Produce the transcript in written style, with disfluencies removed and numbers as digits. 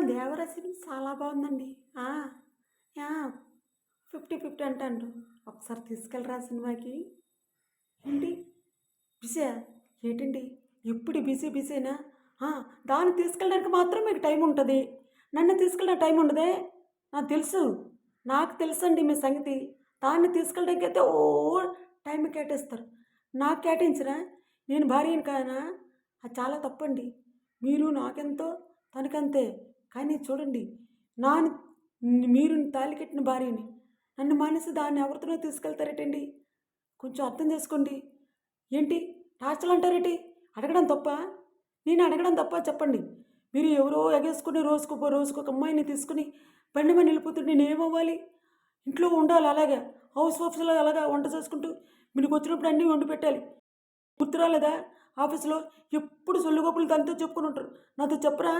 Devara cinema చాలా బాగుందండి. ఆ! యాహ్! 50, 50 అంటాండ్రు. ఒకసారి తీసుకెళ్ళరా సినిమాకి? ఏంటి? బిజీయా? ఏటండి? ఎప్పుడు బిజీ బిజీనా? ఆ! దాన్ని తీసుకెళ్ళడానికి మాత్రం మీకు టైం ఉంటది. నన్ను తీసుకెళ్ళడానికి టైం ఉండదే? నాకు తెలుసు. నాకు తెలుసండి మీ సంగతి. దాన్ని తీసుకెళ్ళడానికైతే టైం కేటాయిస్తారు. నాకు కేటాయించరా? నేను భార్యని కానా? అది చాలా తప్పండి. మీరు నాకెంతో తనకంతే. కానీ చూడండి నాను మీరు తాళి కట్టిన భార్యని. నన్ను మానేసి దాన్ని ఎవరితోనో తీసుకెళ్తారేటండి? కొంచెం అర్థం చేసుకోండి. ఏంటి టార్చర్లు అంటారేటి? అడగడం తప్పా? నేను అడగడం తప్పా చెప్పండి. మీరు ఎవరో ఎగేసుకుని రోజుకొక అమ్మాయిని తీసుకుని బండి మీద వెళ్ళిపోతుంటే నేనేమవ్వాలి? ఇంట్లో ఉండాలి అలాగే. హౌస్ వైఫ్స్‌లో అలాగా వంట చేసుకుంటూ మీకు వచ్చినప్పుడు అన్నీ వండి పెట్టాలి. గుర్తు రాలేదా? ఆఫీస్‌లో ఎప్పుడు సొల్లు కబుర్లు దానితో చెప్పుకొని ఉంటారు. నాతో చెప్పరా?